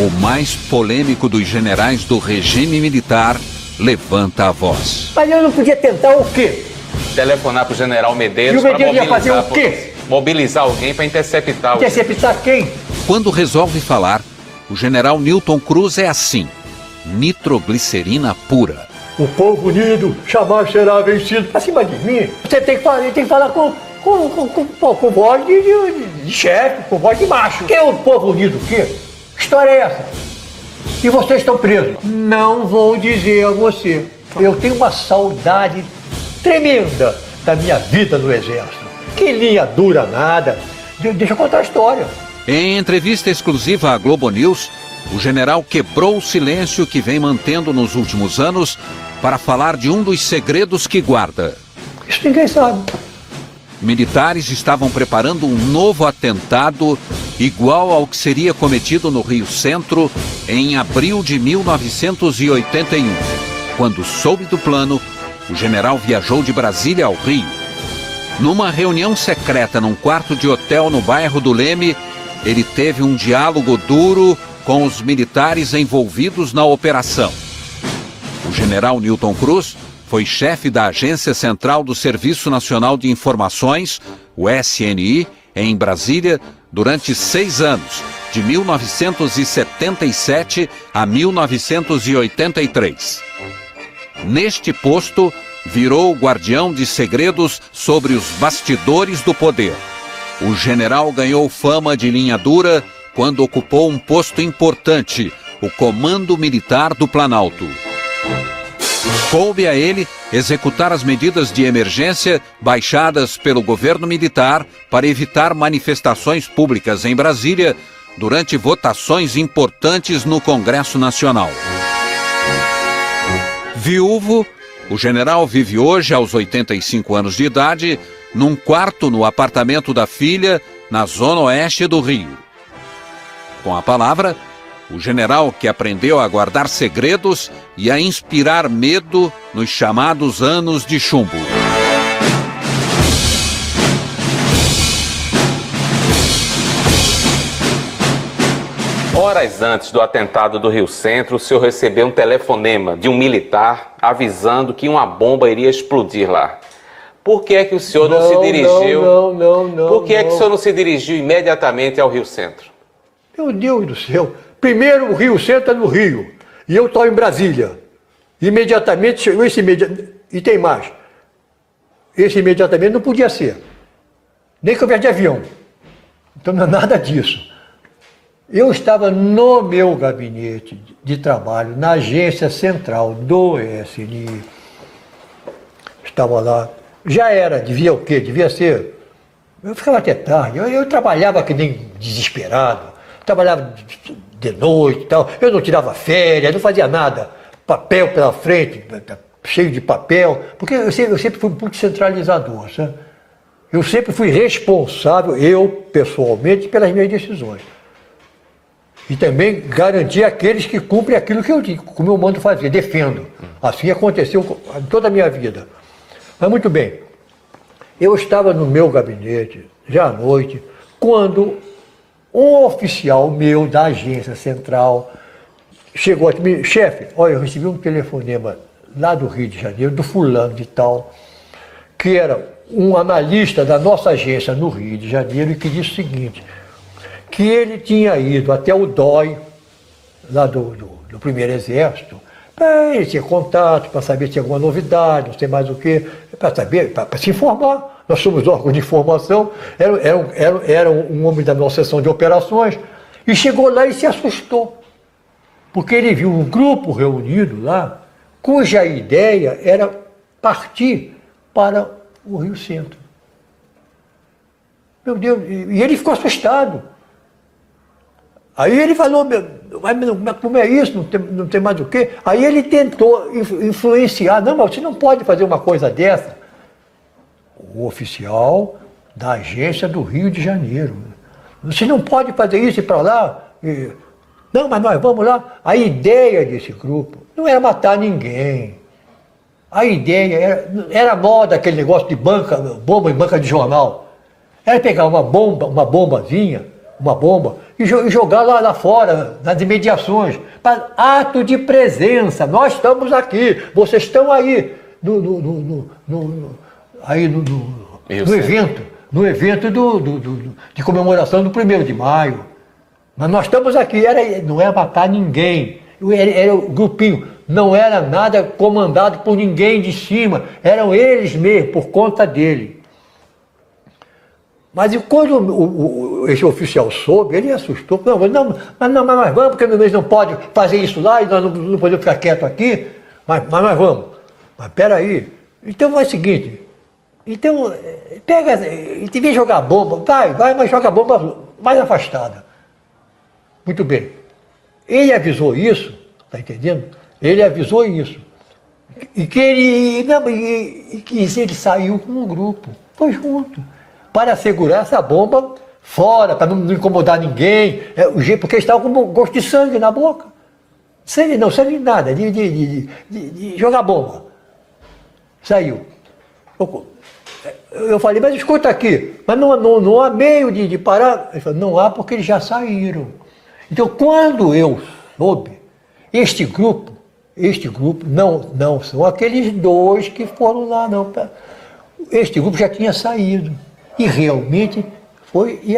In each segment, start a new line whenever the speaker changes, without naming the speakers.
o mais polêmico dos generais do regime militar levanta a voz.
Mas eu não podia tentar o quê?
Telefonar para o general Medeiros.
E o Medeiros ia fazer o quê?
Mobilizar alguém para interceptar.
Interceptar quem?
Quando resolve falar, o general Newton Cruz é assim: nitroglicerina pura.
O povo unido jamais será vencido. Pra cima de mim, você tem que falar com voz de chefe, com voz de macho. Que é o povo unido o quê? Que história é essa? E vocês estão presos. Não vou dizer a você. Eu tenho uma saudade tremenda da minha vida no Exército. Que linha dura nada. Deixa eu contar a história.
Em entrevista exclusiva à Globo News, o general quebrou o silêncio que vem mantendo nos últimos anos para falar de um dos segredos que guarda.
Isso ninguém sabe.
Militares estavam preparando um novo atentado igual ao que seria cometido no Rio Centro em abril de 1981. Quando soube do plano, o general viajou de Brasília ao Rio. Numa reunião secreta num quarto de hotel no bairro do Leme, ele teve um diálogo duro com os militares envolvidos na operação. O general Newton Cruz foi chefe da Agência Central do Serviço Nacional de Informações, o SNI, em Brasília, durante 6 anos, de 1977 a 1983. Neste posto, virou o guardião de segredos sobre os bastidores do poder. O general ganhou fama de linha dura quando ocupou um posto importante, o Comando Militar do Planalto. Coube a ele executar as medidas de emergência baixadas pelo governo militar para evitar manifestações públicas em Brasília durante votações importantes no Congresso Nacional. Viúvo, o general vive hoje, aos 85 anos de idade, num quarto no apartamento da filha, na zona oeste do Rio. Com a palavra, o general que aprendeu a guardar segredos e a inspirar medo nos chamados anos de chumbo.
Horas antes do atentado do Rio Centro, o senhor recebeu um telefonema de um militar avisando que uma bomba iria explodir lá. Por que é que o senhor não se dirigiu? Por que é que o senhor não se dirigiu imediatamente ao Rio Centro?
Meu Deus do céu. Primeiro o Rio Centro é no Rio. E eu estou em Brasília. Imediatamente chegou esse imediatamente. E tem mais. Esse imediatamente não podia ser. Nem que eu viesse de avião. Então não é nada disso. Eu estava no meu gabinete de trabalho, na agência central do SNI. Estava lá. Já era, devia o quê? Devia ser. Eu ficava até tarde. Eu trabalhava que nem desesperado. Trabalhava de noite e tal. Eu não tirava férias, não fazia nada. Papel pela frente, cheio de papel. Porque eu sempre fui muito centralizador, sabe? Eu sempre fui responsável, eu pessoalmente, pelas minhas decisões. E também garantir aqueles que cumprem aquilo que eu digo, como eu mando fazer, defendo. Assim aconteceu em toda a minha vida. Mas muito bem, eu estava no meu gabinete, já à noite, quando um oficial meu da agência central chegou aqui, chefe, olha, eu recebi um telefonema lá do Rio de Janeiro, do fulano de tal, que era um analista da nossa agência no Rio de Janeiro e que disse o seguinte, que ele tinha ido até o DOI, lá do Primeiro Exército, ele tinha contato para saber se tinha alguma novidade, não sei mais o que, para saber, para se informar. Nós somos órgãos de informação, era um homem da nossa seção de operações, e chegou lá e se assustou, porque ele viu um grupo reunido lá, cuja ideia era partir para o Rio Centro. Meu Deus, e ele ficou assustado. Aí ele falou, como é isso, não tem mais o quê? Aí ele tentou influenciar, não, mas você não pode fazer uma coisa dessa. O oficial da agência do Rio de Janeiro. Você não pode fazer isso e ir para lá. Não, mas nós vamos lá. A ideia desse grupo não era matar ninguém. A ideia era moda aquele negócio de bomba em banca de jornal. Era pegar uma bombazinha, uma bomba, e jogar lá fora, nas imediações. Ato de presença, nós estamos aqui, vocês estão aí no evento de comemoração do 1º de maio. Mas nós estamos aqui, não era matar ninguém, era o grupinho, não era nada comandado por ninguém de cima, eram eles mesmo, por conta dele. Mas quando esse oficial soube, ele assustou, mas vamos, porque eles não podem fazer isso lá e nós não podemos ficar quietos aqui, mas vamos. Mas peraí, então é o seguinte, então pega, em vez de jogar bomba, vai, mas joga bomba mais afastada. Muito bem. Ele avisou isso, tá entendendo? Ele avisou isso. E que ele saiu com um grupo, foi junto, para segurar essa bomba fora, para não incomodar ninguém, porque eles estavam com gosto de sangue na boca. Sangue nada, de jogar bomba. Saiu. Eu falei, mas escuta aqui, mas não há meio de parar? Ele falou, não há porque eles já saíram. Então, quando eu soube, este grupo não são aqueles 2 que foram lá, não. Este grupo já tinha saído. E realmente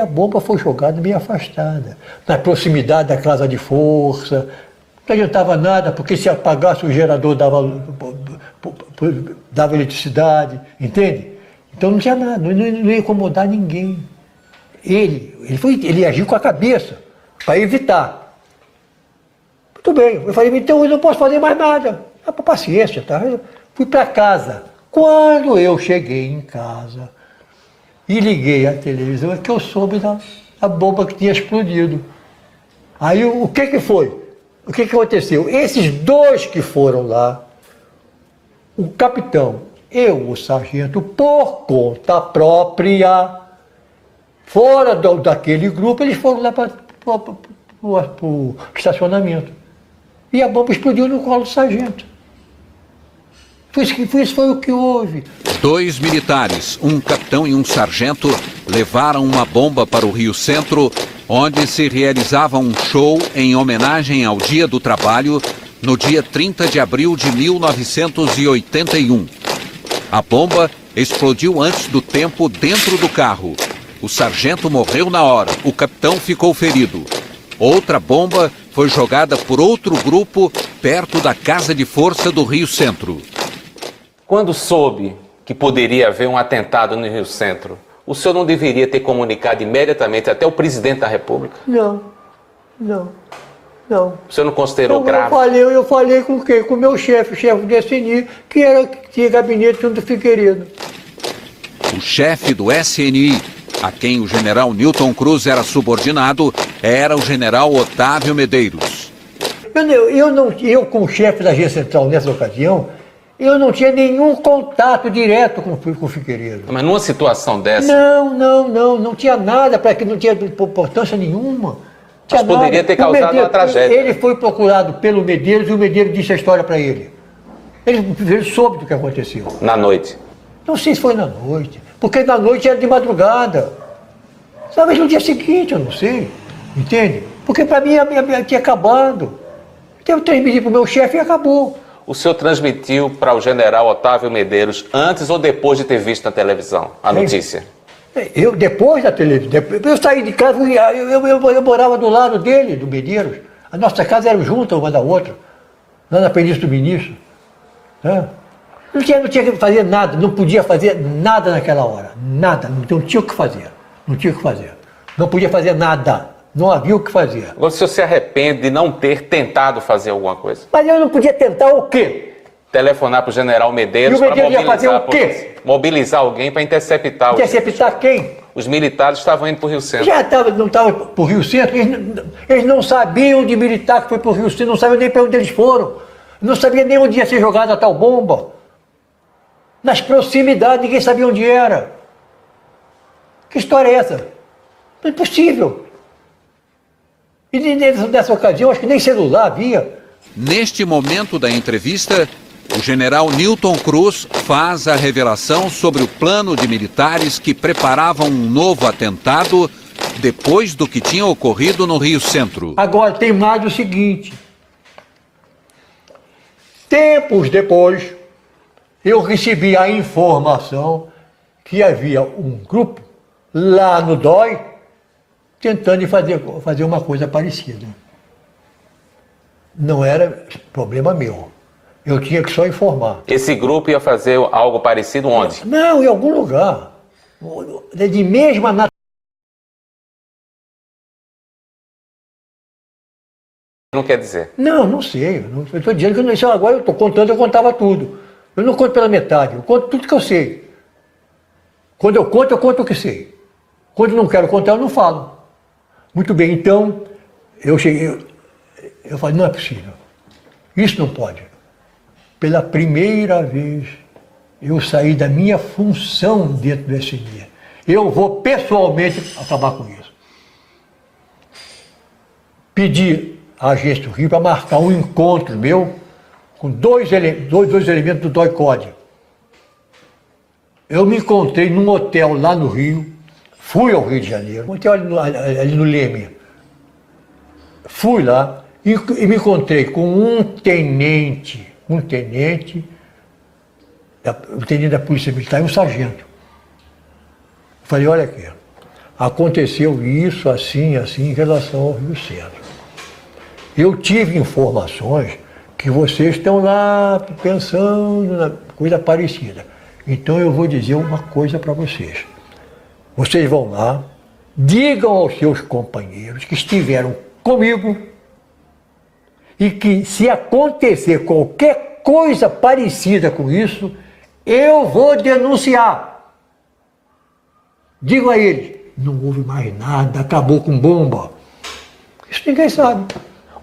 a bomba foi jogada meio afastada, na proximidade da casa de força. Não adiantava nada, porque se apagasse o gerador dava eletricidade, entende? Então não tinha nada, não ia incomodar ninguém. Ele agiu com a cabeça, para evitar. Muito bem, eu falei, então eu não posso fazer mais nada. Paciência, tá? Eu fui para casa. Quando eu cheguei em casa e liguei a televisão, é que eu soube da bomba que tinha explodido. Aí o que foi? O que aconteceu? Esses 2 que foram lá, o capitão e o sargento, por conta própria, fora daquele grupo, eles foram lá para o estacionamento. E a bomba explodiu no colo do sargento. Isso foi o que houve.
2 militares, um capitão e um sargento, levaram uma bomba para o Rio Centro, onde se realizava um show em homenagem ao Dia do Trabalho, no dia 30 de abril de 1981. A bomba explodiu antes do tempo dentro do carro. O sargento morreu na hora, o capitão ficou ferido. Outra bomba foi jogada por outro grupo perto da casa de força do Rio Centro.
Quando soube que poderia haver um atentado no Rio Centro, o senhor não deveria ter comunicado imediatamente até o presidente da República?
Não.
O senhor não considerou grave?
Eu falei com quem? Com o meu chefe, o chefe do SNI, que tinha gabinete junto do Figueiredo.
O chefe do SNI, a quem o general Newton Cruz era subordinado, era o general Otávio Medeiros.
Eu como chefe da agência central nessa ocasião, eu não tinha nenhum contato direto com o Figueiredo.
Mas numa situação dessa...
Não tinha nada, para que não tinha importância nenhuma.
Mas poderia ter causado uma tragédia.
Ele foi procurado pelo Medeiros e o Medeiros disse a história para ele. Ele soube do que aconteceu.
Na noite?
Não sei se foi na noite, porque na noite era de madrugada. Talvez no dia seguinte, eu não sei. Entende? Porque para mim tinha acabado. Então eu transmiti para o meu chefe e acabou.
O senhor transmitiu para o general Otávio Medeiros antes ou depois de ter visto na televisão a notícia?
Eu, depois da televisão, eu saí de casa, eu morava do lado dele, do Medeiros. A nossa casa era junta uma da outra, lá na Península do Ministro. Não tinha que fazer nada, não podia fazer nada naquela hora. Nada, não tinha o que fazer. Não podia fazer nada, não havia o que fazer.
Agora, o senhor se arrepende de não ter tentado fazer alguma coisa?
Mas eu não podia tentar o quê?
Telefonar para o general Medeiros para
mobilizar, fazer o quê?
Mobilizar alguém para interceptar.
Interceptar quem?
Os militares estavam indo para o Rio Centro.
Não estavam para o Rio Centro, eles não sabiam de militar que foi para o Rio Centro, não sabiam nem para onde eles foram. Não sabiam nem onde ia ser jogada a tal bomba. Nas proximidades, ninguém sabia onde era. Que história é essa? Não é possível. E nessa ocasião, acho que nem celular havia.
Neste momento da entrevista, o general Newton Cruz faz a revelação sobre o plano de militares que preparavam um novo atentado depois do que tinha ocorrido no Rio Centro.
Agora tem mais o seguinte. Tempos depois, eu recebi a informação que havia um grupo lá no DOI tentando fazer uma coisa parecida. Não era problema meu. Eu tinha que só informar.
Esse grupo ia fazer algo parecido onde?
Não, em algum lugar. De mesma natureza.
Não quer dizer.
Não sei. Eu estou dizendo que eu não sei. Agora eu estou contando, eu contava tudo. Eu não conto pela metade, eu conto tudo que eu sei. Quando eu conto o que sei. Quando eu não quero contar, eu não falo. Muito bem, então, eu cheguei, eu falei, não é possível. Isso não pode. Pela primeira vez, eu saí da minha função dentro do SNI. Eu vou pessoalmente acabar com isso. Pedi à agência do Rio para marcar um encontro meu com dois elementos do DOI-CODE. Eu me encontrei num hotel lá no Rio, fui ao Rio de Janeiro, um hotel ali no Leme. Fui lá e me encontrei com um tenente da Polícia Militar e um sargento. Falei, olha aqui, aconteceu isso assim em relação ao Rio Centro. Eu tive informações que vocês estão lá pensando na coisa parecida. Então eu vou dizer uma coisa para vocês. Vocês vão lá, digam aos seus companheiros que estiveram comigo e que se acontecer qualquer coisa parecida com isso, eu vou denunciar. Digam a eles, não houve mais nada, acabou com bomba. Isso ninguém sabe.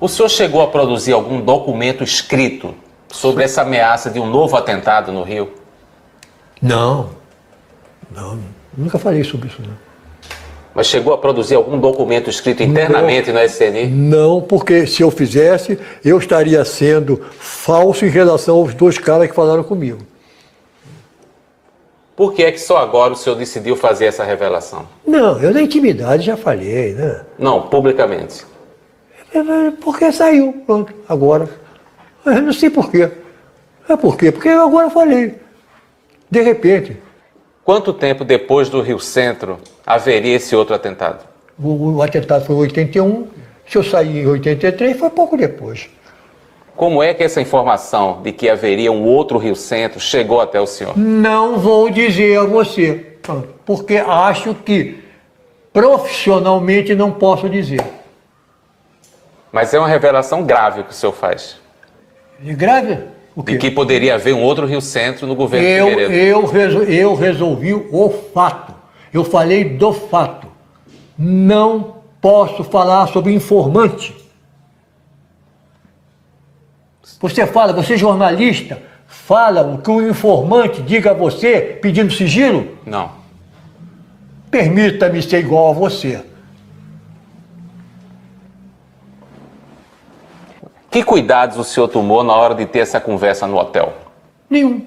O senhor chegou a produzir algum documento escrito sobre essa ameaça de um novo atentado no Rio?
Não, nunca falei sobre isso, não.
Mas chegou a produzir algum documento escrito internamente no SNI?
Não, porque se eu fizesse, eu estaria sendo falso em relação aos dois caras que falaram comigo.
Por que é que só agora o senhor decidiu fazer essa revelação?
Não, eu na intimidade já falei, né?
Não, publicamente.
Porque saiu, pronto, agora. Eu não sei por quê. Por quê? Porque eu agora falei. De repente.
Quanto tempo depois do Rio Centro haveria esse outro atentado?
O atentado foi em 81, se eu saí em 83, foi pouco depois.
Como é que essa informação de que haveria um outro Rio Centro chegou até o senhor?
Não vou dizer a você, porque acho que profissionalmente não posso dizer.
Mas é uma revelação grave que o senhor faz.
Grave? O quê?
De que poderia haver um outro Rio Centro no governo Figueiredo.
Eu resolvi o fato. Eu falei do fato. Não posso falar sobre informante. Você jornalista, fala o que o informante diga a você pedindo sigilo?
Não.
Permita-me ser igual a você.
Que cuidados o senhor tomou na hora de ter essa conversa no hotel?
Nenhum.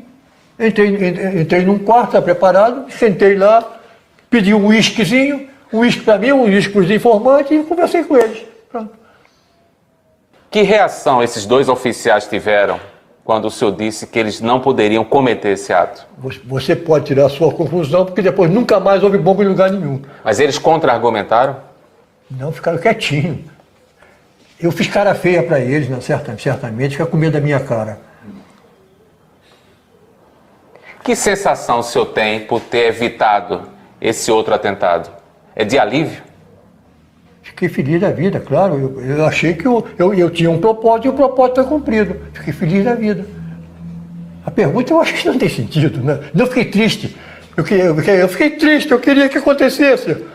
Entrei num quarto, tá preparado, sentei lá, pedi um uísquezinho, um uísque para mim, um uísque para os informantes e conversei com eles. Pronto.
Que reação esses dois oficiais tiveram quando o senhor disse que eles não poderiam cometer esse ato?
Você pode tirar a sua conclusão, porque depois nunca mais houve bomba em lugar nenhum.
Mas eles contra-argumentaram?
Não, ficaram quietinhos. Eu fiz cara feia para eles, né, certamente, fica com medo da minha cara.
Que sensação o senhor tem por ter evitado esse outro atentado? É de alívio?
Fiquei feliz da vida, claro. Eu achei que eu tinha um propósito e o propósito foi cumprido. Fiquei feliz da vida. A pergunta eu acho que não tem sentido, né? Não fiquei triste. Eu fiquei triste, eu queria que acontecesse.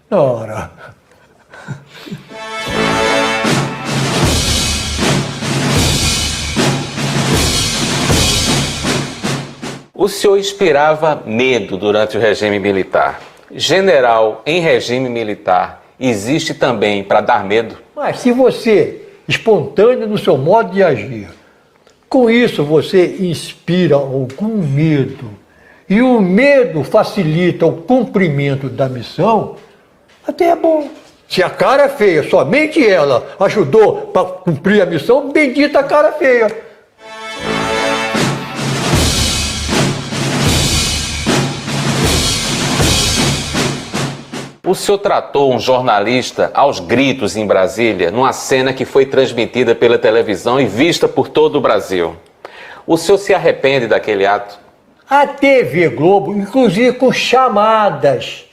Ora.
O senhor inspirava medo durante o regime militar. General em regime militar existe também para dar medo?
Mas se você, espontâneo no seu modo de agir, com isso você inspira algum medo, e o medo facilita o cumprimento da missão, Até é bom. Se a cara feia, somente ela ajudou para cumprir a missão, bendita a cara feia.
O senhor tratou um jornalista aos gritos em Brasília, numa cena que foi transmitida pela televisão e vista por todo o Brasil. O senhor se arrepende daquele ato?
A TV Globo, inclusive com chamadas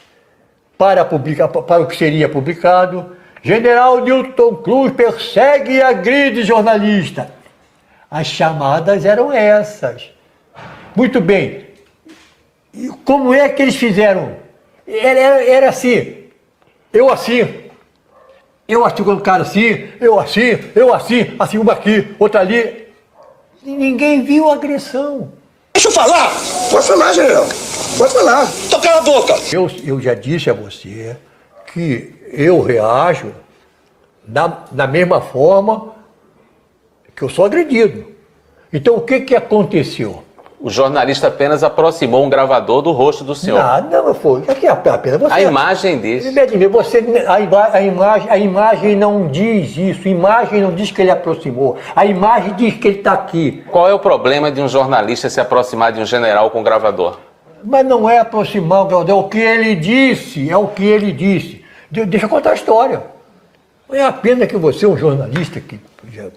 para o que seria publicado, General Newton Cruz persegue e agride jornalista. As chamadas eram essas. Muito bem. E como é que eles fizeram? Era assim, eu assim com o cara assim, eu assim, uma aqui, outra ali. E ninguém viu a agressão.
Deixa eu falar! Pode falar, general. Pode falar. Toca a boca!
Eu já disse a você que eu reajo da mesma forma que eu sou agredido. Então o que aconteceu?
O jornalista apenas aproximou um gravador do rosto do senhor.
Não foi. Aqui apenas você.
A imagem diz.
A imagem não diz isso. A imagem não diz que ele aproximou. A imagem diz que ele está aqui.
Qual é o problema de um jornalista se aproximar de um general com gravador?
Mas não é aproximar o gravador, é o que ele disse. É o que ele disse. Deixa eu contar a história. É a pena que você é um jornalista que já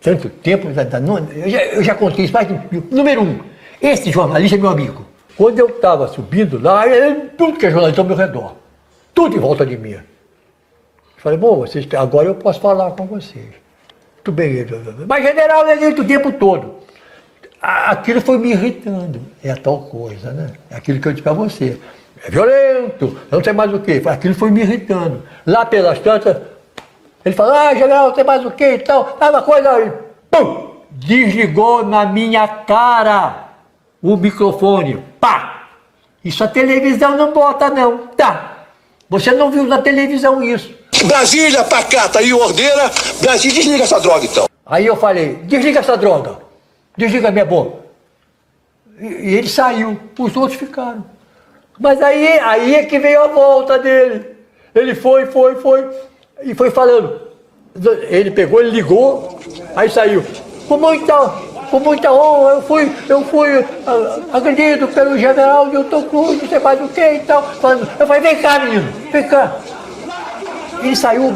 tanto tempo. Eu já contei isso. Mas, número 1. Esse jornalista é meu amigo. Quando eu estava subindo lá, tudo que é jornalista ao meu redor. Tudo em volta de mim. Eu falei, bom, agora eu posso falar com vocês. Tudo bem. Mas general, o tempo todo. Aquilo foi me irritando. É a tal coisa, né? É aquilo que eu disse para você. É violento, não sei mais o quê. Aquilo foi me irritando. Lá pelas tantas, ele falou, general, não sei mais o quê e tal. Uma coisa aí. Pum! Desligou na minha cara o microfone, pá! Isso a televisão não bota, não, tá? Você não viu na televisão isso.
Brasília, pacata e ordeira, Brasília, desliga essa droga então.
Aí eu falei, desliga essa droga, desliga a minha boca. E ele saiu, os outros ficaram. Mas aí é que veio a volta dele. Ele foi, e foi falando. Ele pegou, ele ligou, aí saiu. Com muita honra, eu fui agredido pelo general Newton Cruz, não sei mais o que e tal. Eu falei, vem cá, menino, vem cá. Ele saiu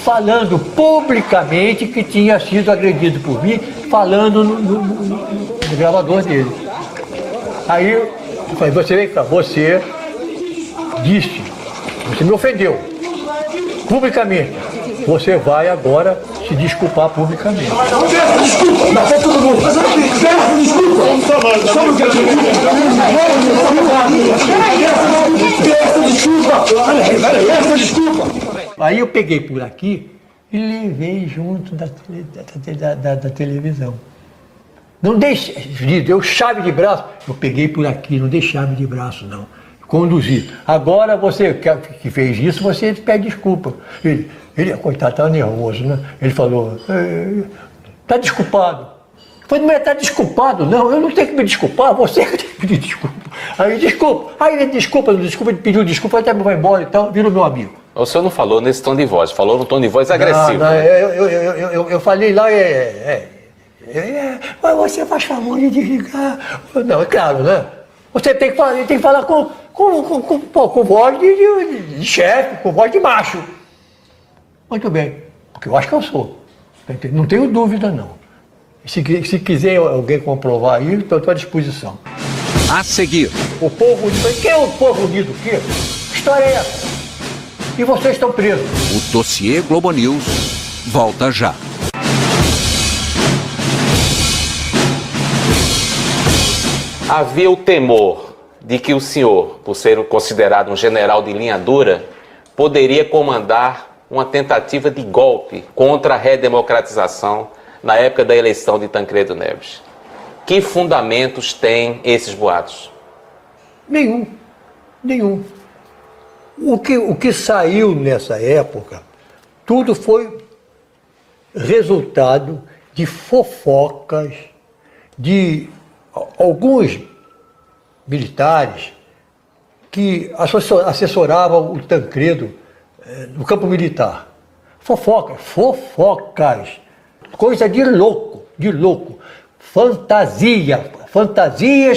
falando publicamente que tinha sido agredido por mim, falando no gravador dele. Aí eu falei, você vem cá, você disse, você me ofendeu publicamente. Você vai agora se desculpar publicamente.
Desculpa, mas todo mundo. Desculpa.
Aí eu peguei por aqui e levei junto da televisão. Não dei, deu chave de braço. Eu peguei por aqui, não dei chave de braço, não. Conduzi. Agora você que fez isso, você pede desculpa. Ele, coitado, estava nervoso, né? Ele falou, está desculpado. Eu falei, não está desculpado, não. Eu não tenho que me desculpar, você que tem que pedir desculpa. Aí desculpa. Aí ele desculpa, ele pediu desculpa, até vai embora e tal, virou meu amigo.
O senhor não falou nesse tom de voz, falou no tom de voz agressivo.
Não, eu falei lá, mas você faz favor de desligar. Não, é claro, né? Você tem que falar com voz de chefe, com voz de macho. Muito bem, porque eu acho que eu sou. Não tenho dúvida, não. Se quiser alguém comprovar isso, estou à disposição.
A seguir.
O povo unido. Quem é o povo unido? Que história é essa? E vocês estão presos.
O dossiê Globo News volta já.
Havia o temor de que o senhor, por ser considerado um general de linha dura, poderia comandar uma tentativa de golpe contra a redemocratização na época da eleição de Tancredo Neves. Que fundamentos têm esses boatos?
Nenhum. O que saiu nessa época, tudo foi resultado de fofocas de alguns militares que assessoravam o Tancredo no campo militar. Fofocas. Coisa de louco, de louco. Fantasias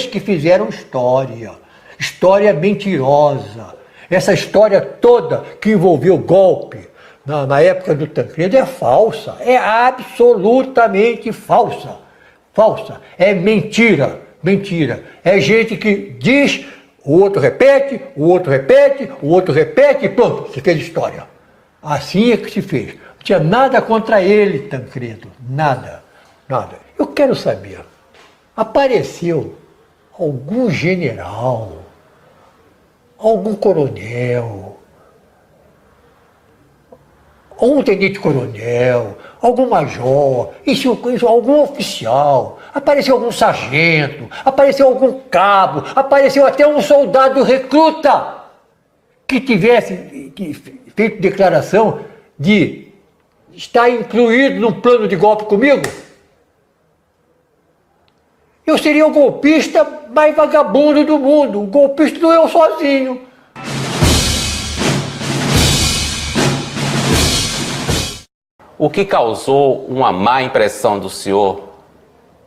que fizeram história. História mentirosa. Essa história toda que envolveu golpe na época do Tancredo é falsa. É absolutamente falsa. Falsa. É mentira. Mentira. É gente que diz, o outro repete, o outro repete, o outro repete e pronto, se fez história. Assim é que se fez. Não tinha nada contra ele, Tancredo. Nada. Nada. Eu quero saber, apareceu algum general, algum coronel, algum tenente-coronel, algum major, isso, algum oficial, apareceu algum sargento, apareceu algum cabo, apareceu até um soldado recruta que tivesse feito declaração de estar incluído num plano de golpe comigo? Eu seria o golpista mais vagabundo do mundo. O golpista não é eu sozinho.
O que causou uma má impressão do senhor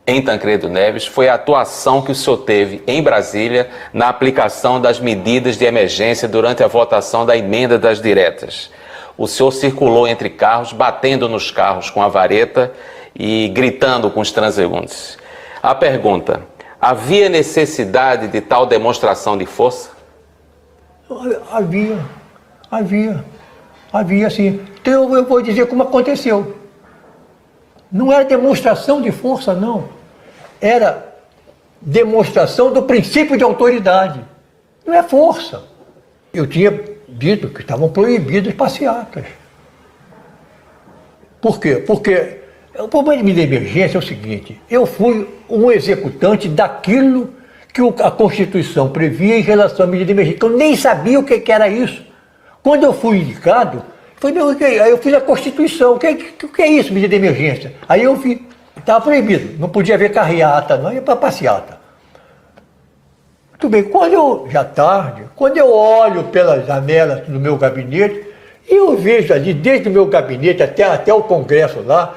em Tancredo Neves foi a atuação que o senhor teve em Brasília na aplicação das medidas de emergência durante a votação da emenda das diretas. O senhor circulou entre carros, batendo nos carros com a vareta e gritando com os transeuntes. A pergunta: havia necessidade de tal demonstração de força?
Havia sim. Então eu vou dizer como aconteceu. Não era demonstração de força, não. Era demonstração do princípio de autoridade. Não é força. Eu tinha dito que estavam proibidas passeatas. Por quê? Porque o problema de emergência é o seguinte: eu fui um executante daquilo que a Constituição previa em relação à medida de emergência. Eu nem sabia o que era isso. Quando eu fui indicado, aí eu fiz a Constituição. O que é isso, medida de emergência? Aí eu vi, estava proibido, não podia haver carreata, não ia para passeata. Muito bem, já tarde, quando eu olho pelas janelas do meu gabinete, eu vejo ali, desde o meu gabinete até o Congresso lá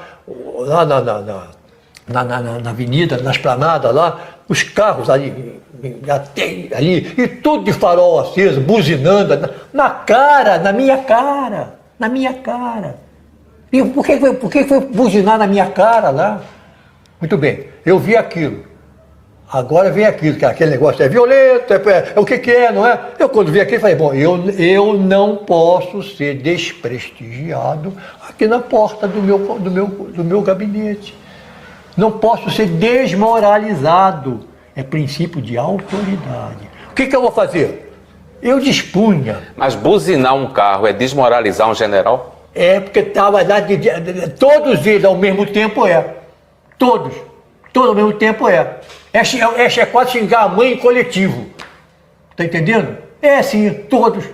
na avenida, na esplanada lá, os carros ali, e tudo de farol aceso, buzinando, na minha cara. E por que foi buzinar na minha cara lá? Muito bem, eu vi aquilo. Agora vem aquilo, que aquele negócio é violento, é o que é, não é? Eu quando vi aquilo, falei, bom, eu não posso ser desprestigiado aqui na porta do meu gabinete. Não posso ser desmoralizado. É princípio de autoridade. O que eu vou fazer? Eu dispunha.
Mas buzinar um carro é desmoralizar um general?
É, porque estava lá, todos eles ao mesmo tempo Todos ao mesmo tempo É quase xingar a mãe em coletivo. Está entendendo? É sim, todos.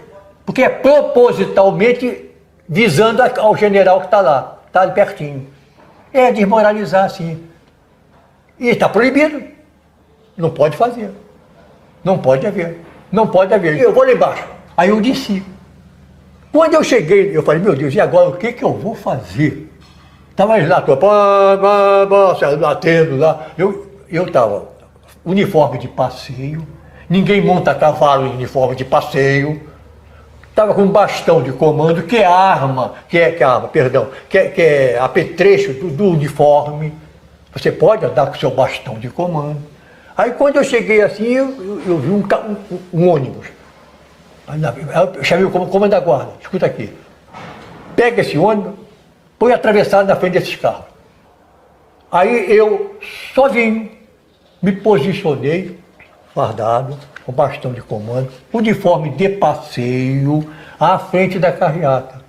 Porque é propositalmente visando ao general que está lá, está ali pertinho. É desmoralizar, sim. E está proibido. Não pode fazer. Não pode haver. Não pode haver. Eu vou lá embaixo. Aí eu desci. Quando eu cheguei, eu falei, meu Deus, e agora o que eu vou fazer? Estava lá, batendo lá. Eu estava uniforme de passeio. Ninguém monta cavalo em uniforme de passeio. Estava com um bastão de comando, que é apetrecho do uniforme. Você pode andar com o seu bastão de comando. Aí quando eu cheguei assim, eu vi um ônibus. Eu chamei o comando da guarda, escuta aqui. Pega esse ônibus, põe atravessado na frente desses carros. Aí eu, sozinho, me posicionei, fardado, com bastão de comando, uniforme de passeio, à frente da carreata.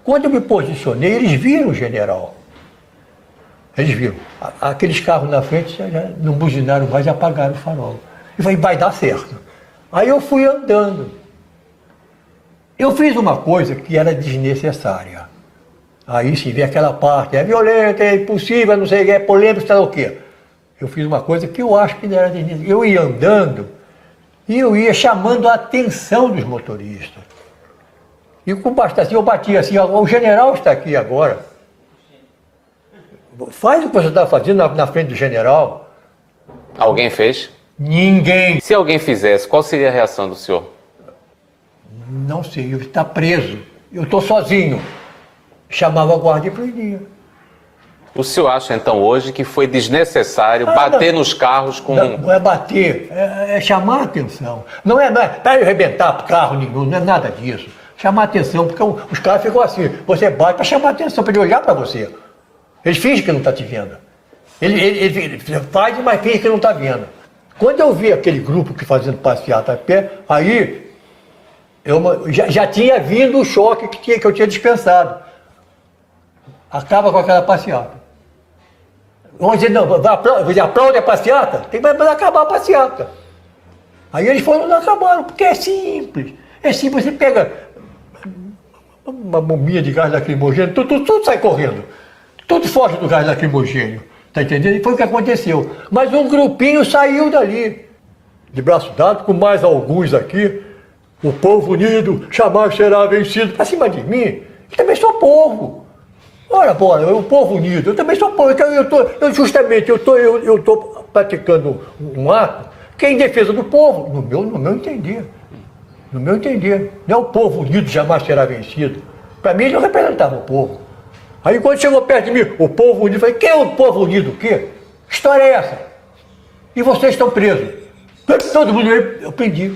Quando eu me posicionei, eles viram o general. Eles viram. Aqueles carros na frente já não buzinaram mais e apagaram o farol. E falei, vai dar certo. Aí eu fui andando. Eu fiz uma coisa que era desnecessária. Aí sim, vem aquela parte, é violenta, é impossível, não sei o que, é polêmico, sei lá o quê. Eu fiz uma coisa que eu acho que não era desnecessária. Eu ia andando e eu ia chamando a atenção dos motoristas. E com bastação eu bati assim, o general está aqui agora. Faz o que você está fazendo na frente do general.
Alguém fez?
Ninguém.
Se alguém fizesse, qual seria a reação do senhor?
Não sei, ele está preso. Eu estou sozinho. Chamava a guarda e prendia.
O senhor acha então hoje que foi desnecessário bater nos carros com...
Não é bater, é chamar a atenção. Não é para arrebentar carro nenhum, não é nada disso. Chamar a atenção, porque os caras ficam assim, você bate para chamar a atenção, para ele olhar para você. Ele finge que não está te vendo. Ele faz, mas finge que não está vendo. Quando eu vi aquele grupo que fazendo passeata a pé, aí já tinha vindo o choque que eu tinha dispensado. Acaba com aquela passeata. Vamos dizer, não, aplaude a passeata? Tem que acabar a passeata. Aí eles foram não acabaram, porque é simples. É simples, você pega uma bombinha de gás lacrimogêneo, tudo sai correndo. Tudo foge do gás lacrimogêneo. Tá entendendo? E foi o que aconteceu. Mas um grupinho saiu dali, de braço dado, com mais alguns aqui. O povo unido jamais será vencido. Para cima de mim, eu também sou povo. Ora, o povo unido, eu também sou povo. Então eu estou praticando um ato que é em defesa do povo, no meu entender. No meu entender. Não é o povo unido jamais será vencido. Para mim, ele não representava o povo. Aí quando chegou perto de mim, o povo unido, eu falei, quem é o povo unido? O quê? Que história é essa? E vocês estão presos. Todo mundo, eu prendi.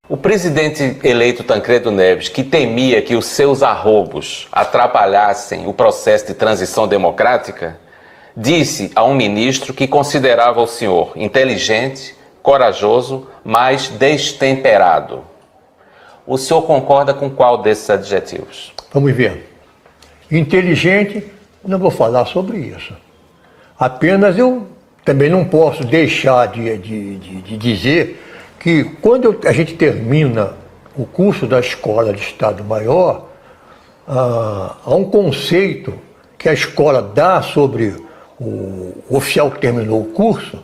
O presidente eleito Tancredo Neves, que temia que os seus arroubos atrapalhassem o processo de transição democrática, disse a um ministro que considerava o senhor inteligente, corajoso, mas destemperado. O senhor concorda com qual desses adjetivos?
Vamos ver. Inteligente, não vou falar sobre isso. Apenas eu também não posso deixar de dizer que quando a gente termina o curso da Escola de Estado Maior, há um conceito que a escola dá sobre o oficial que terminou o curso,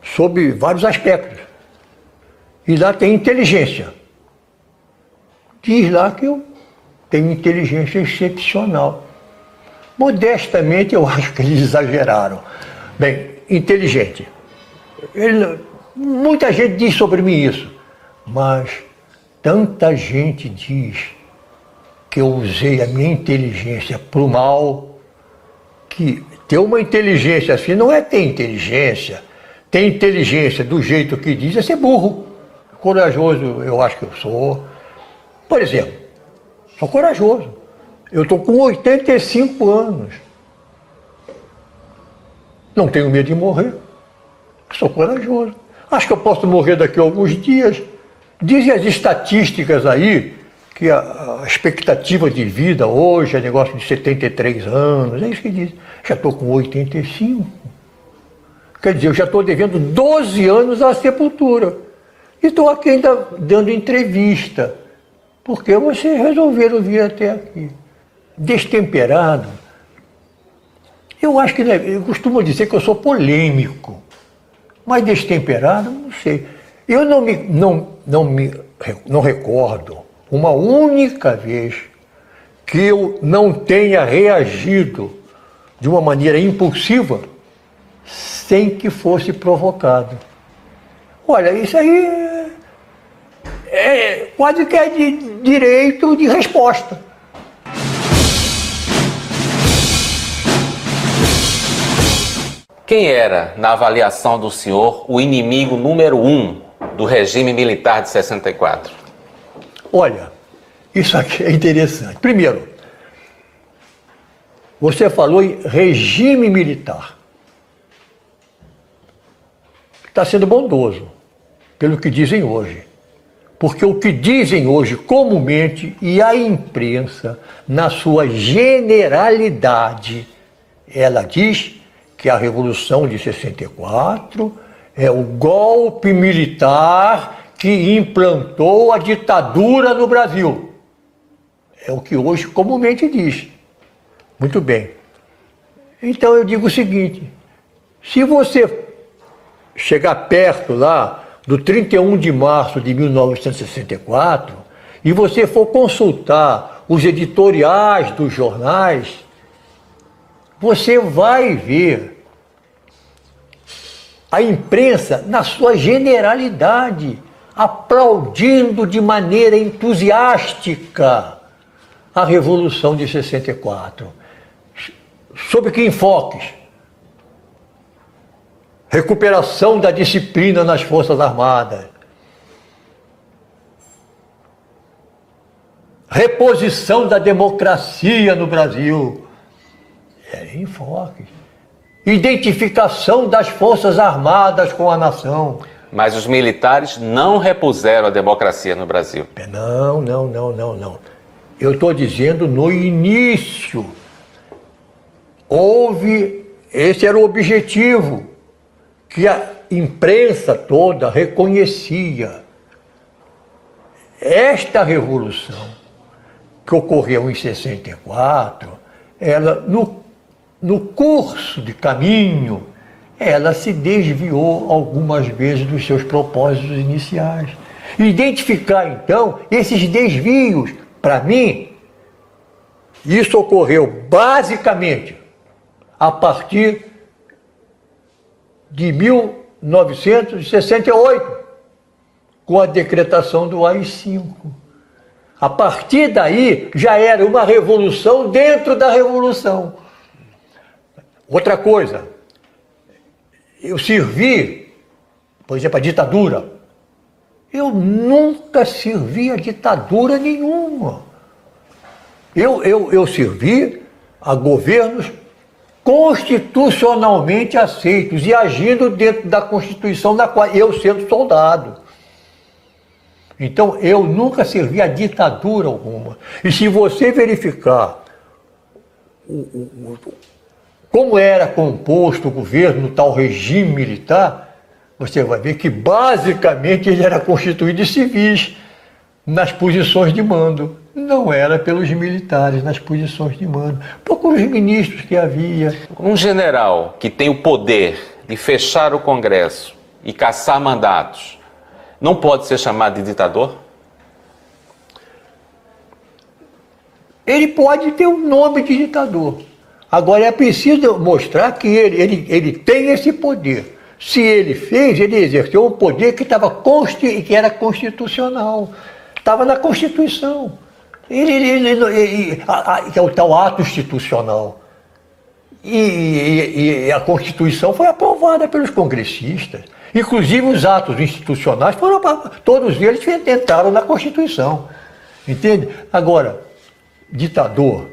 sobre vários aspectos. E lá tem inteligência. Diz lá que eu tenho inteligência excepcional. Modestamente, eu acho que eles exageraram. Bem, inteligente. Muita gente diz sobre mim isso, mas tanta gente diz que eu usei a minha inteligência para o mal, que ter uma inteligência assim não é ter inteligência. Ter inteligência do jeito que diz é ser burro. Corajoso, eu acho que eu sou. Por exemplo, sou corajoso. Eu estou com 85 anos. Não tenho medo de morrer. Sou corajoso. Acho que eu posso morrer daqui a alguns dias. Dizem as estatísticas aí que a expectativa de vida hoje é negócio de 73 anos. É isso que dizem. Já estou com 85. Quer dizer, eu já estou devendo 12 anos à sepultura. E estou aqui ainda dando entrevista. Porque vocês resolveram vir até aqui. Destemperado. Eu acho que, eu costumo dizer que eu sou polêmico. Mas destemperado, não sei. Eu não recordo uma única vez que eu não tenha reagido de uma maneira impulsiva sem que fosse provocado. Olha, isso aí quase que é de direito de resposta.
Quem era, na avaliação do senhor, o inimigo número 1 do regime militar de 64?
Olha, isso aqui é interessante. Primeiro, você falou em regime militar. Está sendo bondoso, pelo que dizem hoje. Porque o que dizem hoje comumente, e a imprensa, na sua generalidade, ela diz que a Revolução de 64 é o golpe militar que implantou a ditadura no Brasil. É o que hoje comumente diz. Muito bem. Então eu digo o seguinte, se você chegar perto lá, do 31 de março de 1964, e você for consultar os editoriais dos jornais, você vai ver a imprensa, na sua generalidade, aplaudindo de maneira entusiástica a Revolução de 64. Sob que enfoques? Recuperação da disciplina nas Forças Armadas, reposição da democracia no Brasil. Eram enfoques. Identificação das Forças Armadas com a nação.
Mas os militares não repuseram a democracia no Brasil.
Não. Eu estou dizendo no início. Esse era o objetivo, que a imprensa toda reconhecia. Esta revolução que ocorreu em 64, ela, no curso de caminho, ela se desviou algumas vezes dos seus propósitos iniciais. Identificar, então, esses desvios, para mim, isso ocorreu basicamente a partir de 1968, com a decretação do AI-5. A partir daí, já era uma revolução dentro da revolução. Outra coisa, eu servi, por exemplo, a ditadura. Eu nunca servi a ditadura nenhuma. Eu servi a governos constitucionalmente aceitos e agindo dentro da Constituição, na qual eu sendo soldado. Então, eu nunca servi a ditadura alguma. E se você verificar como era composto o governo no tal regime militar, você vai ver que basicamente ele era constituído de civis nas posições de mando. Não era pelos militares nas posições de mando, por os ministros que havia.
Um general que tem o poder de fechar o Congresso e caçar mandatos, não pode ser chamado de ditador?
Ele pode ter o nome de ditador. Agora é preciso mostrar que ele tem esse poder. Se ele fez, ele exerceu um poder que era constitucional. Estava na Constituição. Que é o tal ato institucional. E a Constituição foi aprovada pelos congressistas. Inclusive os atos institucionais todos eles entraram na Constituição. Entende? Agora, ditador,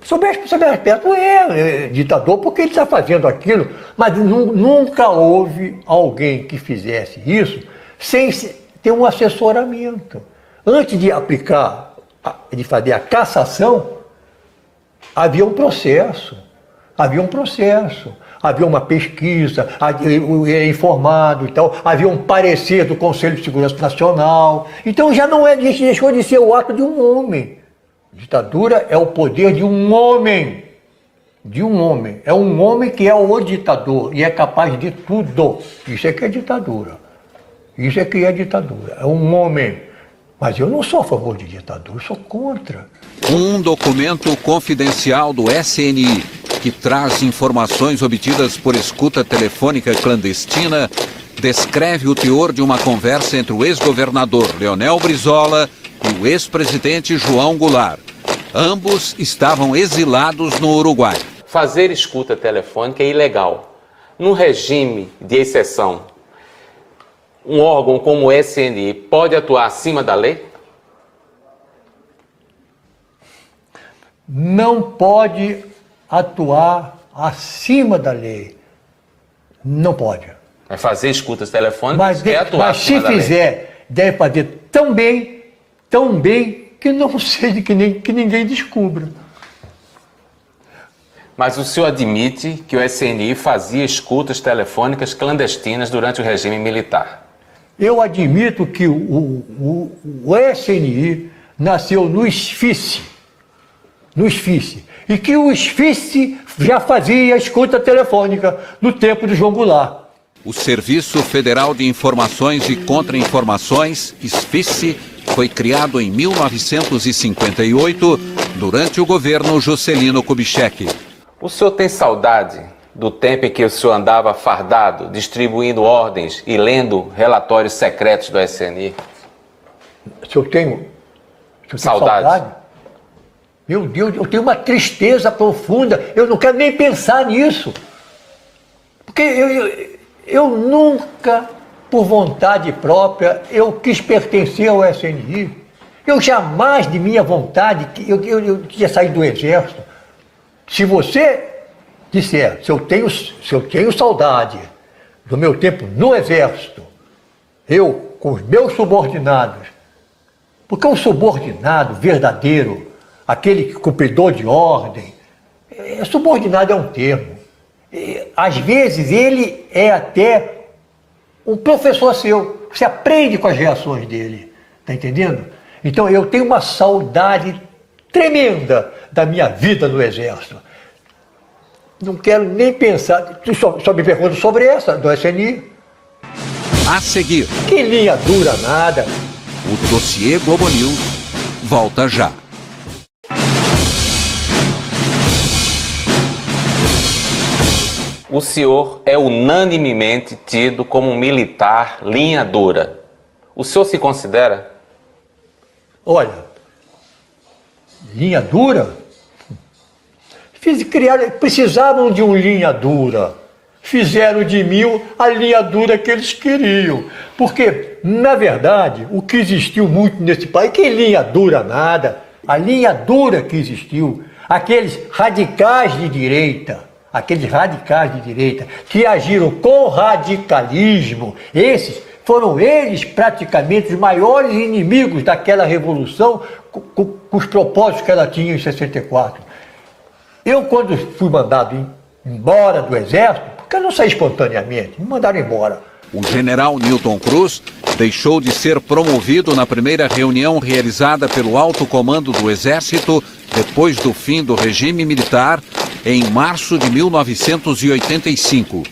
sob aspecto é ditador porque ele está fazendo aquilo, mas nunca houve alguém que fizesse isso sem ter um assessoramento. Antes de aplicar, de fazer a cassação, havia um processo. Havia uma pesquisa, era informado e tal, havia um parecer do Conselho de Segurança Nacional. Então já deixou de ser o ato de um homem. Ditadura é o poder de um homem. É um homem que é o ditador e é capaz de tudo. Isso é que é ditadura. É um homem. Mas eu não sou a favor de ditadura, eu sou contra.
Um documento confidencial do SNI, que traz informações obtidas por escuta telefônica clandestina, descreve o teor de uma conversa entre o ex-governador Leonel Brizola e o ex-presidente João Goulart. Ambos estavam exilados no Uruguai.
Fazer escuta telefônica é ilegal. Num regime de exceção, um órgão como o SNI pode atuar acima da lei?
Não pode atuar acima da lei. Não pode.
É fazer escutas telefônicas é atuar acima da lei.
Mas se fizer, deve fazer tão bem, que não seja que ninguém descubra.
Mas o senhor admite que o SNI fazia escutas telefônicas clandestinas durante o regime militar?
Eu admito que o SNI nasceu no esfice, e que o esfice já fazia escuta telefônica no tempo de João Goulart.
O Serviço Federal de Informações e Contra-Informações, SFIC, foi criado em 1958, durante o governo Juscelino Kubitschek.
O senhor tem saudade do tempo em que o senhor andava fardado, distribuindo ordens e lendo relatórios secretos do SNI?
Se eu tenho saudade? Meu Deus, eu tenho uma tristeza profunda. Eu não quero nem pensar nisso. Porque eu nunca, por vontade própria, eu quis pertencer ao SNI. Eu jamais, de minha vontade, eu queria sair do Exército. Se você disser, se eu tenho saudade do meu tempo no Exército, eu, com os meus subordinados, porque um subordinado verdadeiro, aquele cumpridor de ordem, subordinado é um termo. Às vezes ele é até um professor seu. Você aprende com as reações dele. Está entendendo? Então eu tenho uma saudade tremenda da minha vida no Exército. Não quero nem pensar. Só me pergunto sobre essa, do SNI.
A seguir.
Que linha dura nada.
O dossiê Globo News volta já.
O senhor é unanimemente tido como um militar linha dura. O senhor se considera?
Olha, linha dura? Precisavam de um linha dura. Fizeram de mim a linha dura que eles queriam. Porque, na verdade, o que existiu muito nesse país, que linha dura nada, a linha dura que existiu, aqueles radicais de direita, que agiram com radicalismo, esses foram eles praticamente os maiores inimigos daquela revolução com os propósitos que ela tinha em 64. Eu, quando fui mandado embora do Exército, porque eu não saí espontaneamente, me mandaram embora.
O general Newton Cruz deixou de ser promovido na primeira reunião realizada pelo alto comando do Exército depois do fim do regime militar, em março de 1985.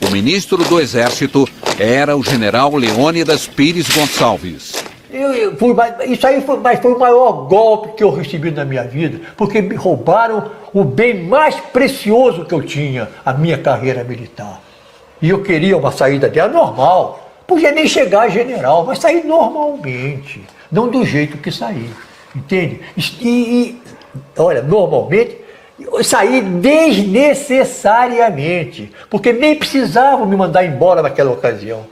O ministro do Exército era o general Leônidas Pires Gonçalves.
Isso aí foi o maior golpe que eu recebi na minha vida, porque me roubaram o bem mais precioso que eu tinha, a minha carreira militar. E eu queria uma saída dela normal, podia nem chegar a general, mas sair normalmente, não do jeito que saí, entende? Olha, normalmente, eu saí desnecessariamente, porque nem precisavam me mandar embora naquela ocasião.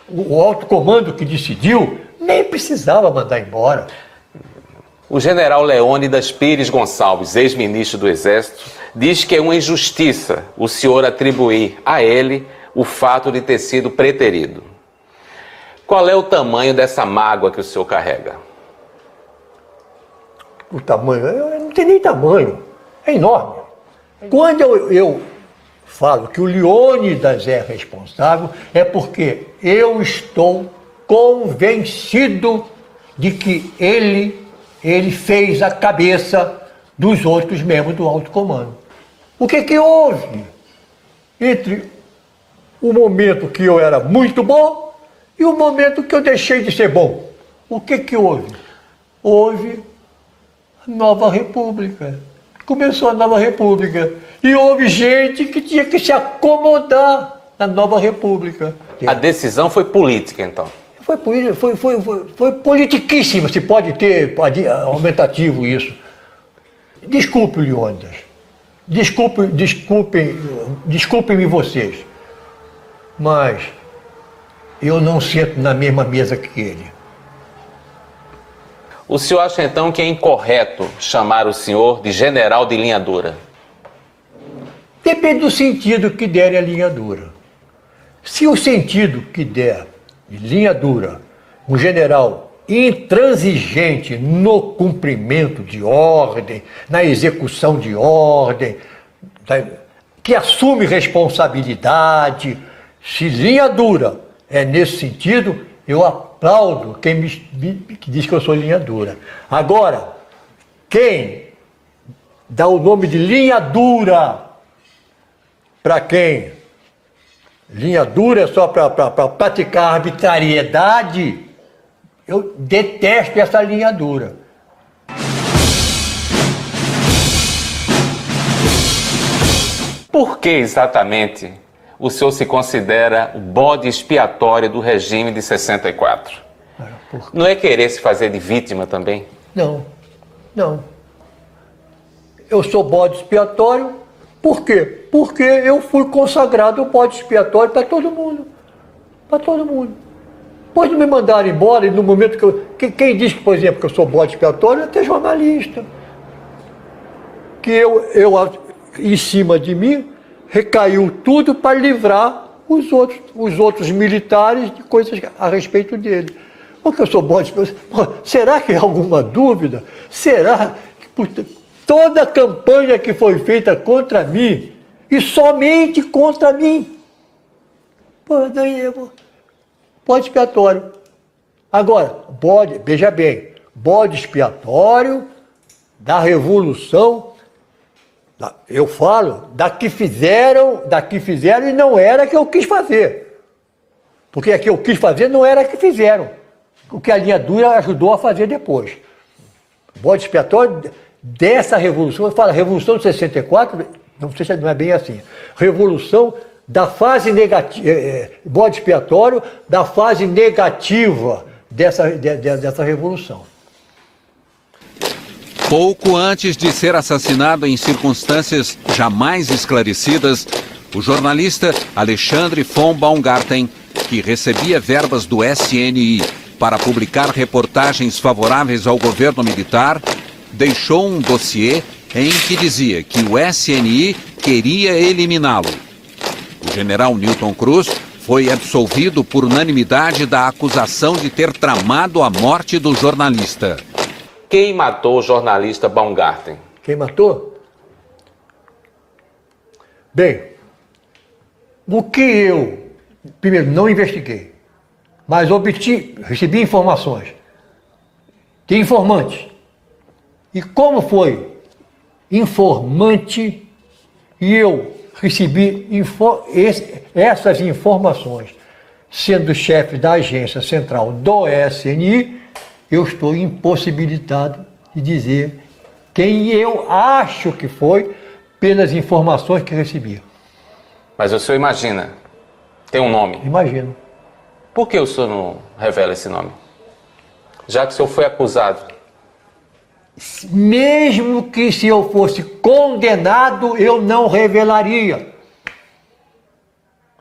O alto comando que decidiu nem precisava mandar embora.
O general Leônidas Pires Gonçalves, ex-ministro do Exército, diz que é uma injustiça o senhor atribuir a ele o fato de ter sido preterido. Qual é o tamanho dessa mágoa que o senhor carrega?
O tamanho? Eu não tem nem tamanho. É enorme. Quando eu falo que o Leônidas é responsável, é porque eu estou convencido de que ele fez a cabeça dos outros membros do alto comando. O que houve entre o momento que eu era muito bom e o momento que eu deixei de ser bom? O que houve? Houve a nova república. Começou a nova república. E houve gente que tinha que se acomodar na nova república.
A decisão foi política, então?
Foi politiquíssima, se pode ter aumentativo isso. Desculpe, Leônidas. Desculpem-me vocês. Mas eu não sento na mesma mesa que ele.
O senhor acha então que é incorreto chamar o senhor de general de linha dura?
Depende do sentido que der a linha dura. Se o sentido que der de linha dura, um general intransigente no cumprimento de ordem, na execução de ordem, que assume responsabilidade, se linha dura é nesse sentido, eu aplaudo quem que diz que eu sou linha dura. Agora, quem dá o nome de linha dura. Para quem? Linha dura é só para praticar arbitrariedade. Eu detesto essa linha dura.
Por que exatamente o senhor se considera o bode expiatório do regime de 64? Não é querer se fazer de vítima também?
Não, não. Eu sou bode expiatório, por quê? Porque eu fui consagrado bode expiatório para todo mundo. Para todo mundo. Pode me mandar embora e no momento que eu... Quem diz, por exemplo, que eu sou bode expiatório é até jornalista. Que eu em cima de mim, recaiu tudo para livrar os outros militares de coisas a respeito dele. Porque eu sou bode expiatório. Será que há alguma dúvida? Será que por toda a campanha que foi feita contra mim, e somente contra mim, bode expiatório. Agora, veja bem, bode expiatório da Revolução, eu falo, da que fizeram e não era que eu quis fazer. Porque a que eu quis fazer não era a que fizeram. O que a linha dura ajudou a fazer depois. Bode expiatório dessa revolução, eu falo, Revolução de 64, não sei se não é bem assim. Revolução da fase negativa, bode expiatório da fase negativa dessa revolução.
Pouco antes de ser assassinado em circunstâncias jamais esclarecidas, o jornalista Alexandre von Baumgarten, que recebia verbas do SNI para publicar reportagens favoráveis ao governo militar, deixou um dossiê em que dizia que o SNI queria eliminá-lo. O general Newton Cruz foi absolvido por unanimidade da acusação de ter tramado a morte do jornalista.
Quem matou o jornalista Baumgarten?
Quem matou? Bem, o que eu, primeiro, não investiguei, mas recebi informações de informantes. E como foi informante e eu recebi essas informações, sendo chefe da agência central do SNI, eu estou impossibilitado de dizer quem eu acho que foi pelas informações que recebi.
Mas o senhor imagina, tem um nome.
Imagino.
Por que o senhor não revela esse nome? Já que o senhor foi acusado.
Mesmo que se eu fosse condenado, eu não revelaria.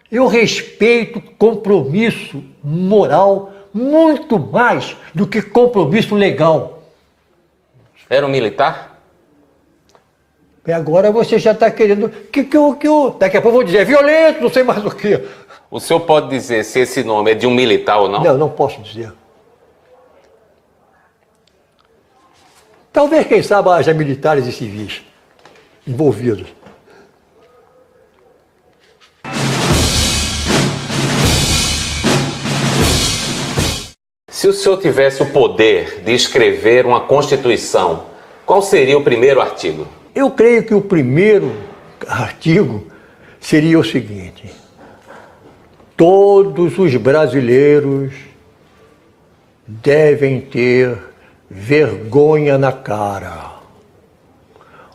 Eu respeito compromisso moral muito mais do que compromisso legal.
Era um militar?
E agora você já está querendo... Daqui a pouco eu vou dizer, é violento, não sei mais o quê.
O senhor pode dizer se esse nome é de um militar ou não?
Não, não posso dizer. Talvez, quem sabe, haja militares e civis envolvidos.
Se o senhor tivesse o poder de escrever uma Constituição, qual seria o primeiro artigo?
Eu creio que o primeiro artigo seria o seguinte: todos os brasileiros devem ter vergonha na cara.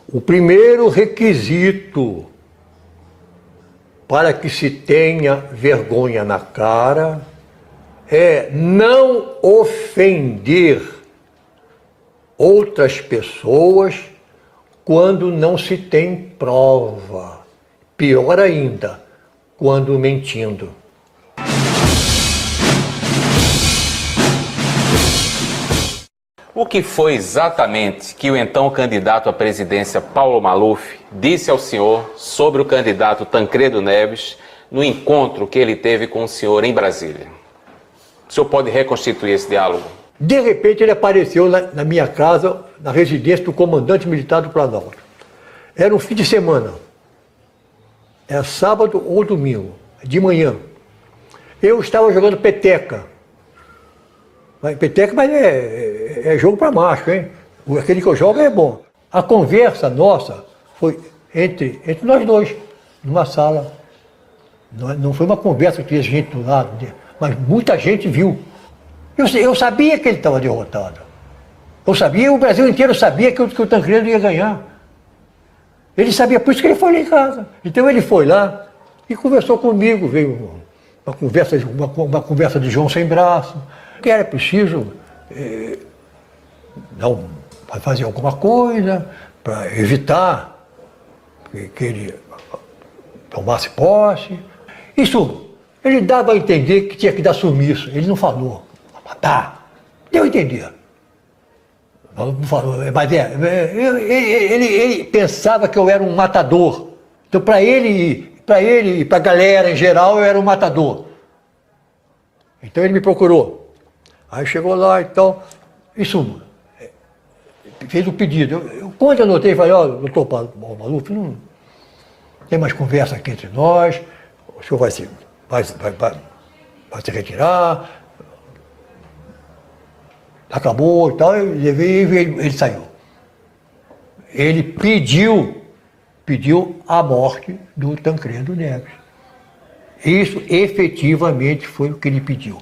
O primeiro requisito para que se tenha vergonha na cara é não ofender outras pessoas quando não se tem prova. Pior ainda, quando mentindo.
O que foi exatamente que o então candidato à presidência Paulo Maluf disse ao senhor sobre o candidato Tancredo Neves no encontro que ele teve com o senhor em Brasília? O senhor pode reconstituir esse diálogo?
De repente ele apareceu na minha casa, na residência do comandante militar do Planalto. Era um fim de semana. Era sábado ou domingo, de manhã. Eu estava jogando peteca. Peteca, mas é jogo para macho, hein? Aquele que eu jogo é bom. A conversa nossa foi entre nós dois, numa sala. Não foi uma conversa que tinha gente do lado, mas muita gente viu. Eu sabia que ele estava derrotado. Eu sabia, o Brasil inteiro sabia que o Tancredo ia ganhar. Ele sabia, por isso que ele foi lá em casa. Então ele foi lá e conversou comigo, veio uma conversa de João sem braço, que era preciso fazer alguma coisa para evitar que ele tomasse posse. Isso, ele dava a entender que tinha que dar sumiço. Ele não falou. Tá, deu a entender. Não falou, mas ele pensava que eu era um matador. Então, para ele e para a galera em geral, eu era um matador. Então ele me procurou. Aí chegou lá e tal, em suma, fez o pedido. Quando eu notei, falei, olha, doutor Maluf, não tem mais conversa aqui entre nós, o senhor vai se retirar, acabou e tal, eu levei e ele saiu. Ele pediu a morte do Tancredo Neves. Isso efetivamente foi o que ele pediu.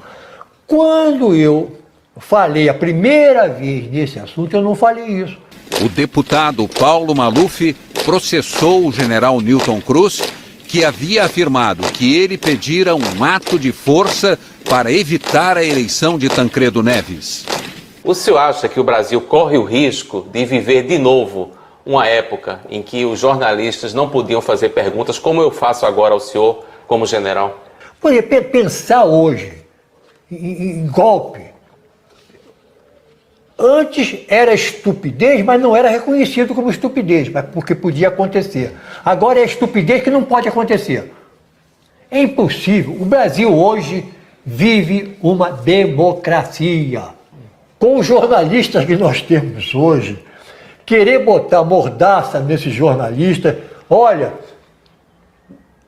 Quando eu falei a primeira vez nesse assunto, eu não falei isso.
O deputado Paulo Maluf processou o general Newton Cruz, que havia afirmado que ele pedira um ato de força para evitar a eleição de Tancredo Neves.
O senhor acha que o Brasil corre o risco de viver de novo uma época em que os jornalistas não podiam fazer perguntas, como eu faço agora ao senhor como general?
Por pensar hoje em golpe, antes era estupidez, mas não era reconhecido como estupidez, porque podia acontecer. Agora é estupidez que não pode acontecer. É impossível. O Brasil hoje vive uma democracia. Com os jornalistas que nós temos hoje, querer botar mordaça nesses jornalistas, olha,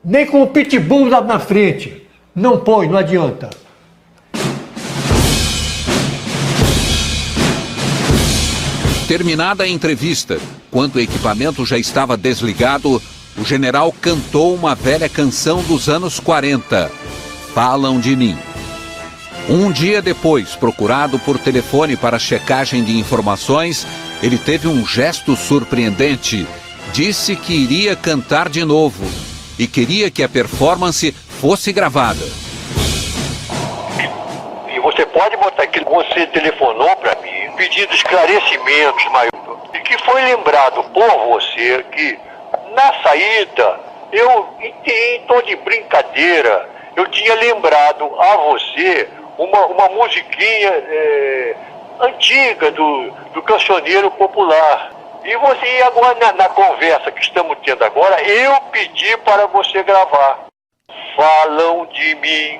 nem com o pitbull lá na frente, não põe, não adianta.
Terminada a entrevista, quando o equipamento já estava desligado, o general cantou uma velha canção dos anos 40, Falam de Mim. Um dia depois, procurado por telefone para checagem de informações, ele teve um gesto surpreendente. Disse que iria cantar de novo e queria que a performance fosse gravada.
E você pode botar que você telefonou para mim pedindo esclarecimentos maiores. E que foi lembrado por você que na saída, em tom de brincadeira, eu tinha lembrado a você uma musiquinha antiga do cancioneiro popular. E você, agora na conversa que estamos tendo agora, eu pedi para você gravar. Falam de mim,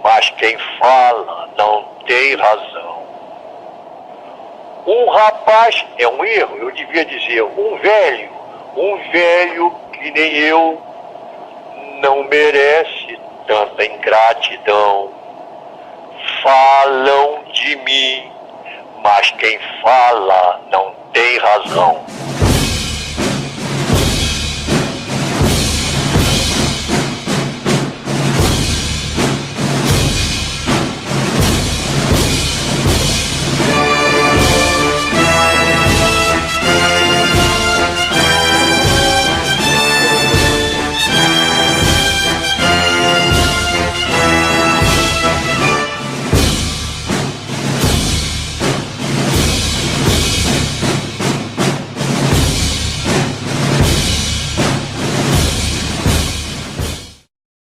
mas quem fala não tem razão. Um rapaz é um erro, eu devia dizer, um velho que nem eu não merece tanta ingratidão. Falam de mim, mas quem fala não tem razão.